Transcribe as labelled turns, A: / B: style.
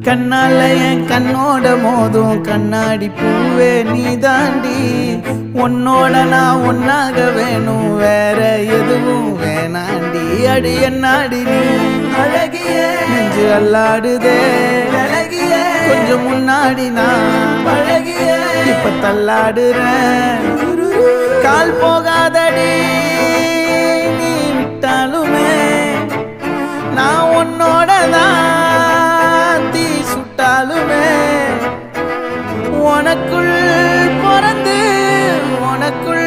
A: கண்ணால என் கண்ணோட மோதும் கண்ணாடி பூவே நீ தாண்டி. உன்னோட நான் ஒன்னாக வேணும், வேற எதுவும் வேணாண்டி. அடி என்னாடி நீ அழகிய நெஞ்சு அல்லாடுதே அழகிய. கொஞ்சம் முன்னாடி நான் அழகிய இப்ப தள்ளாடுறேன். கால் போகாதடி நீ விட்டாலுமே, நான் உன்னோட தான் தீ சுட்டாலுமே. உனக்குள் பிறந்து உனக்குள்